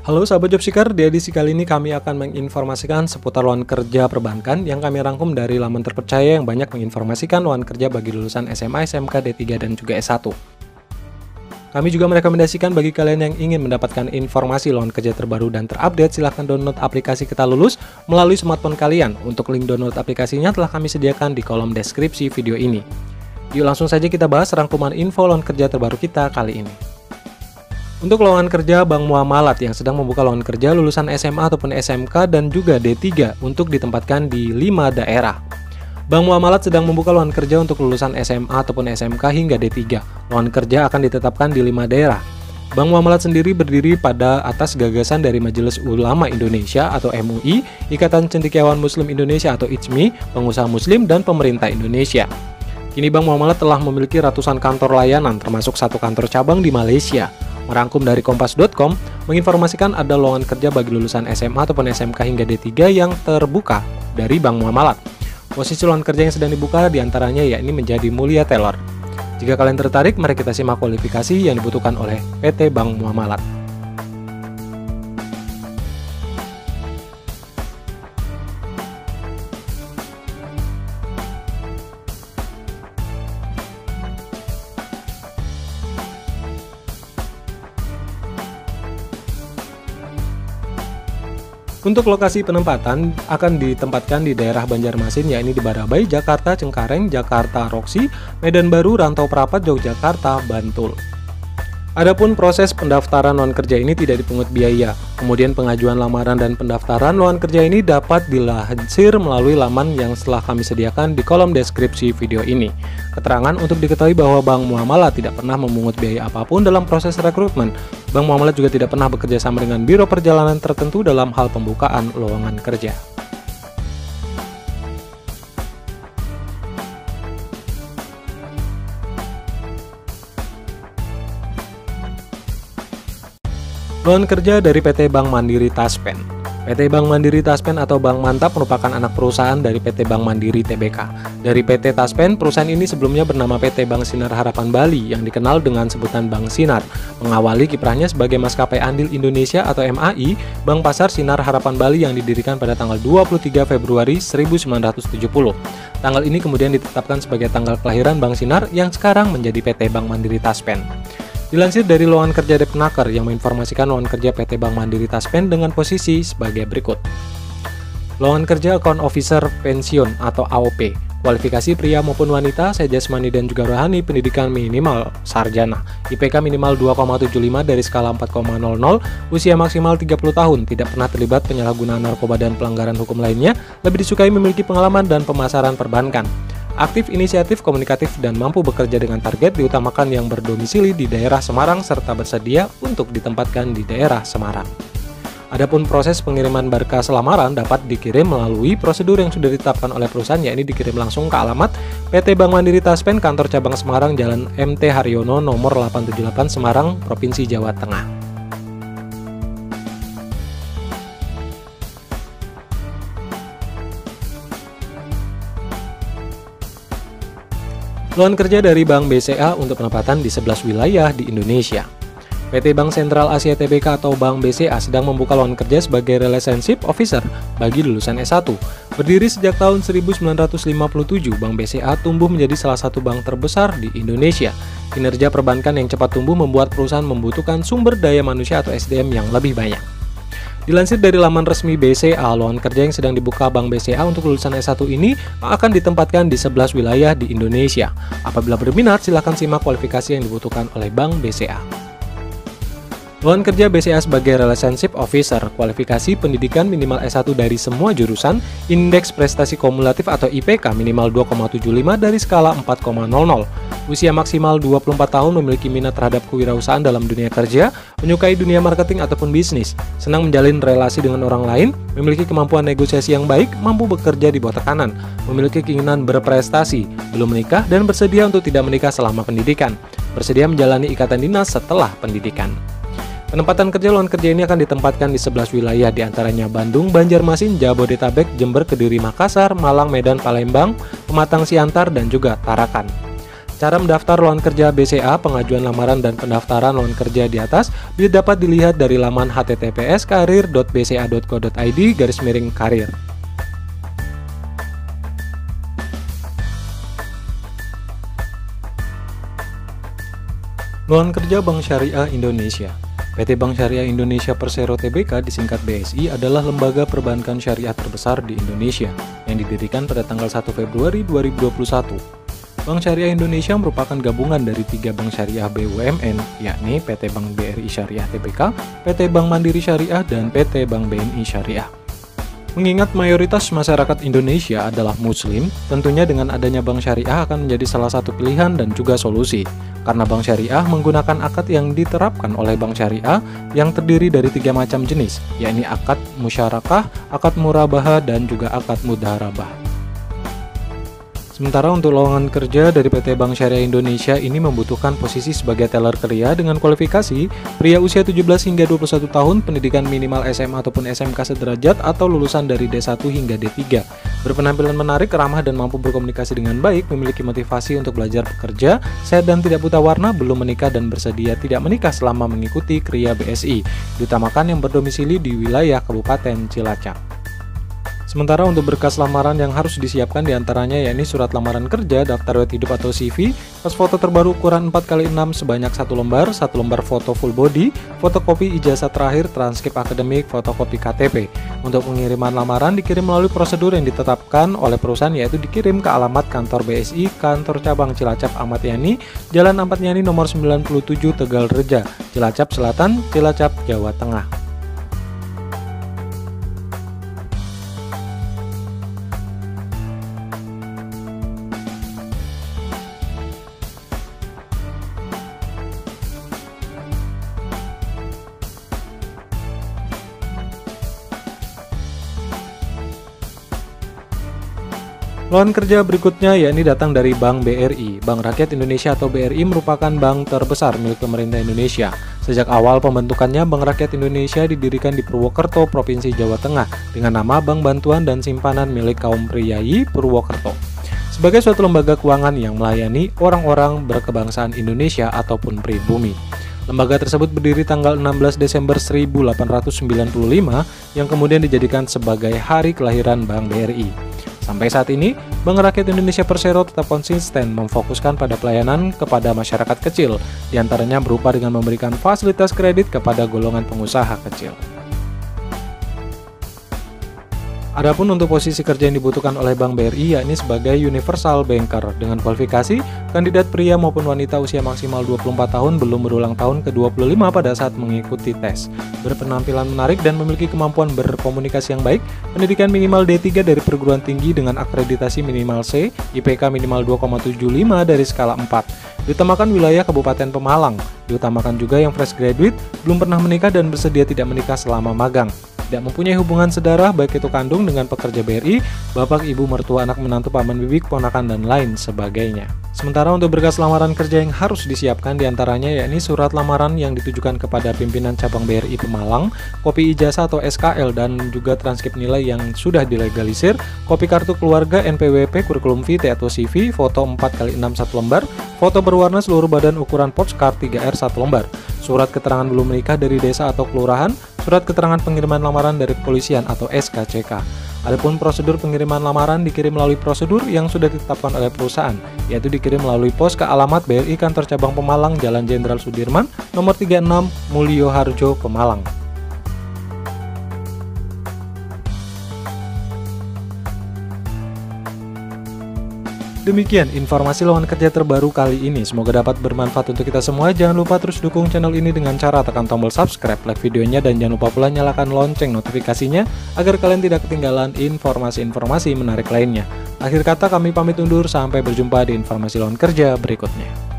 Halo sahabat Jobseeker, di edisi kali ini kami akan menginformasikan seputar lowongan kerja perbankan yang kami rangkum dari laman terpercaya yang banyak menginformasikan lowongan kerja bagi lulusan SMA, SMK, D3, dan juga S1. Kami juga merekomendasikan bagi kalian yang ingin mendapatkan informasi lowongan kerja terbaru dan terupdate, silahkan download aplikasi Kita Lulus melalui smartphone kalian. Untuk link download aplikasinya telah kami sediakan di kolom deskripsi video ini. Yuk langsung saja kita bahas rangkuman info lowongan kerja terbaru kita kali ini. Untuk lowongan kerja Bank Muamalat yang sedang membuka lowongan kerja lulusan SMA ataupun SMK dan juga D3 untuk ditempatkan di 5 daerah. Bank Muamalat sedang membuka lowongan kerja untuk lulusan SMA ataupun SMK hingga D3. Lowongan kerja akan ditetapkan di 5 daerah. Bank Muamalat sendiri berdiri pada atas gagasan dari Majelis Ulama Indonesia atau MUI, Ikatan Cendekiawan Muslim Indonesia atau ICMI, pengusaha muslim, dan pemerintah Indonesia. Kini Bank Muamalat telah memiliki ratusan kantor layanan termasuk 1 kantor cabang di Malaysia. Merangkum dari kompas.com, menginformasikan ada lowongan kerja bagi lulusan SMA ataupun SMK hingga D3 yang terbuka dari Bank Muamalat. Posisi lowongan kerja yang sedang dibuka diantaranya yakni menjadi mulia teller. Jika kalian tertarik, mari kita simak kualifikasi yang dibutuhkan oleh PT Bank Muamalat. Untuk lokasi penempatan akan ditempatkan di daerah Banjarmasin, yakni di Barabai, Jakarta, Cengkareng, Jakarta Roksi, Medan Baru, Rantau Prapat, Yogyakarta, Bantul. Adapun proses pendaftaran lowongan kerja ini tidak dipungut biaya. Kemudian pengajuan lamaran dan pendaftaran lowongan kerja ini dapat dilansir melalui laman yang telah kami sediakan di kolom deskripsi video ini. Keterangan untuk diketahui bahwa Bank Muamalat tidak pernah memungut biaya apapun dalam proses rekrutmen. Bank Muamalat juga tidak pernah bekerja sama dengan biro perjalanan tertentu dalam hal pembukaan lowongan kerja. Lowongan kerja dari PT Bank Mandiri Taspen. PT Bank Mandiri Taspen atau Bank Mantap merupakan anak perusahaan dari PT Bank Mandiri Tbk. Dari PT Taspen, perusahaan ini sebelumnya bernama PT Bank Sinar Harapan Bali yang dikenal dengan sebutan Bank Sinar. Mengawali kiprahnya sebagai maskapai andil Indonesia atau MAI, Bank Pasar Sinar Harapan Bali yang didirikan pada tanggal 23 Februari 1970. Tanggal ini kemudian ditetapkan sebagai tanggal kelahiran Bank Sinar yang sekarang menjadi PT Bank Mandiri Taspen. Dilansir dari lowongan kerja Depnaker yang menginformasikan lowongan kerja PT Bank Mandiri Taspen dengan posisi sebagai berikut. Lowongan kerja Account Officer Pensiun atau AOP. Kualifikasi pria maupun wanita, saya jasmani dan juga rohani, pendidikan minimal sarjana, IPK minimal 2,75 dari skala 4,00, usia maksimal 30 tahun, tidak pernah terlibat penyalahgunaan narkoba dan pelanggaran hukum lainnya, lebih disukai memiliki pengalaman dan pemasaran perbankan. Aktif, inisiatif, komunikatif, dan mampu bekerja dengan target, diutamakan yang berdomisili di daerah Semarang serta bersedia untuk ditempatkan di daerah Semarang. Adapun proses pengiriman berkas lamaran dapat dikirim melalui prosedur yang sudah ditetapkan oleh perusahaan, yakni dikirim langsung ke alamat PT Bank Mandiri Taspen, Kantor Cabang Semarang, Jalan MT Haryono, nomor 878, Semarang, Provinsi Jawa Tengah. Lowongan kerja dari Bank BCA untuk penempatan di 11 wilayah di Indonesia. PT Bank Sentral Asia Tbk atau Bank BCA sedang membuka lowongan kerja sebagai Relationship Officer bagi lulusan S1. Berdiri sejak tahun 1957, Bank BCA tumbuh menjadi salah satu bank terbesar di Indonesia. Kinerja perbankan yang cepat tumbuh membuat perusahaan membutuhkan sumber daya manusia atau SDM yang lebih banyak. Dilansir dari laman resmi BCA, lowongan kerja yang sedang dibuka Bank BCA untuk lulusan S1 ini akan ditempatkan di 11 wilayah di Indonesia. Apabila berminat, silakan simak kualifikasi yang dibutuhkan oleh Bank BCA. Lowongan kerja BCA sebagai Relationship Officer, kualifikasi pendidikan minimal S1 dari semua jurusan, indeks prestasi kumulatif atau IPK minimal 2,75 dari skala 4,00, usia maksimal 24 tahun, memiliki minat terhadap kewirausahaan dalam dunia kerja, menyukai dunia marketing ataupun bisnis, senang menjalin relasi dengan orang lain, memiliki kemampuan negosiasi yang baik, mampu bekerja di bawah tekanan, memiliki keinginan berprestasi, belum menikah, dan bersedia untuk tidak menikah selama pendidikan, bersedia menjalani ikatan dinas setelah pendidikan. Penempatan kerja lowongan kerja ini akan ditempatkan di 11 wilayah diantaranya Bandung, Banjarmasin, Jabodetabek, Jember, Kediri, Makassar, Malang, Medan, Palembang, Pematang Siantar, dan juga Tarakan. Cara mendaftar lowongan kerja BCA, pengajuan lamaran dan pendaftaran lowongan kerja di atas dapat dilihat dari laman https://karir.bca.co.id/karir. Lowongan kerja Bank Syariah Indonesia. PT Bank Syariah Indonesia Persero Tbk disingkat BSI adalah lembaga perbankan syariah terbesar di Indonesia yang didirikan pada tanggal 1 Februari 2021. Bank Syariah Indonesia merupakan gabungan dari 3 bank syariah BUMN, yakni PT Bank BRI Syariah Tbk, PT Bank Mandiri Syariah, dan PT Bank BNI Syariah. Mengingat mayoritas masyarakat Indonesia adalah Muslim, tentunya dengan adanya bank syariah akan menjadi salah satu pilihan dan juga solusi. Karena bank syariah menggunakan akad yang diterapkan oleh bank syariah yang terdiri dari 3 macam jenis, yakni akad musyarakah, akad murabahah, dan juga akad mudharabah. Sementara untuk lowongan kerja dari PT Bank Syariah Indonesia ini membutuhkan posisi sebagai teller kria dengan kualifikasi pria usia 17 hingga 21 tahun, pendidikan minimal SMA ataupun SMK sederajat atau lulusan dari D1 hingga D3. Berpenampilan menarik, ramah dan mampu berkomunikasi dengan baik, memiliki motivasi untuk belajar bekerja, sehat dan tidak buta warna, belum menikah dan bersedia tidak menikah selama mengikuti kria BSI. Diutamakan yang berdomisili di wilayah Kabupaten Cilacap. Sementara untuk berkas lamaran yang harus disiapkan diantaranya yakni surat lamaran kerja, daftar riwayat hidup atau CV, pas foto terbaru ukuran 4x6 sebanyak 1 lembar, 1 lembar foto full body, fotokopi ijazah terakhir, transkrip akademik, fotokopi KTP. Untuk pengiriman lamaran dikirim melalui prosedur yang ditetapkan oleh perusahaan, yaitu dikirim ke alamat kantor BSI, kantor cabang Cilacap Ahmad Yani, Jalan Ahmad Yani nomor 97 Tegal Reja, Cilacap Selatan, Cilacap, Jawa Tengah. Lowongan kerja berikutnya yakni datang dari Bank BRI. Bank Rakyat Indonesia atau BRI merupakan bank terbesar milik pemerintah Indonesia. Sejak awal pembentukannya, Bank Rakyat Indonesia didirikan di Purwokerto, Provinsi Jawa Tengah, dengan nama Bank Bantuan dan Simpanan milik kaum priyayi Purwokerto. Sebagai suatu lembaga keuangan yang melayani orang-orang berkebangsaan Indonesia ataupun pribumi. Lembaga tersebut berdiri tanggal 16 Desember 1895 yang kemudian dijadikan sebagai hari kelahiran Bank BRI. Sampai saat ini, Bank Rakyat Indonesia Persero tetap konsisten memfokuskan pada pelayanan kepada masyarakat kecil, diantaranya berupa dengan memberikan fasilitas kredit kepada golongan pengusaha kecil. Adapun untuk posisi kerja yang dibutuhkan oleh Bank BRI yakni sebagai Universal Banker dengan kualifikasi kandidat pria maupun wanita usia maksimal 24 tahun belum berulang tahun ke-25 pada saat mengikuti tes, berpenampilan menarik dan memiliki kemampuan berkomunikasi yang baik, pendidikan minimal D3 dari perguruan tinggi dengan akreditasi minimal C, IPK minimal 2,75 dari skala 4. Diutamakan wilayah Kabupaten Pemalang, diutamakan juga yang fresh graduate, belum pernah menikah dan bersedia tidak menikah selama magang. Tidak mempunyai hubungan sedarah baik itu kandung dengan pekerja BRI, bapak, ibu, mertua, anak, menantu, paman, bibi, ponakan, dan lain sebagainya. Sementara untuk berkas lamaran kerja yang harus disiapkan diantaranya yakni surat lamaran yang ditujukan kepada pimpinan cabang BRI Pemalang, kopi ijazah atau SKL dan juga transkrip nilai yang sudah dilegalisir, kopi kartu keluarga, NPWP, kurikulum vitae atau CV, foto 4x6 1 lembar, foto berwarna seluruh badan ukuran postcard 3R 1 lembar, surat keterangan belum menikah dari desa atau kelurahan, surat keterangan pengiriman lamaran dari kepolisian atau SKCK. Adapun prosedur pengiriman lamaran dikirim melalui prosedur yang sudah ditetapkan oleh perusahaan, yaitu dikirim melalui pos ke alamat BRI Kantor Cabang Pemalang, Jalan Jenderal Sudirman, nomor 36, Mulyo Harjo, Pemalang. Demikian informasi lowongan kerja terbaru kali ini. Semoga dapat bermanfaat untuk kita semua. Jangan lupa terus dukung channel ini dengan cara tekan tombol subscribe, like videonya, dan jangan lupa pula nyalakan lonceng notifikasinya agar kalian tidak ketinggalan informasi-informasi menarik lainnya. Akhir kata kami pamit undur, sampai berjumpa di informasi lowongan kerja berikutnya.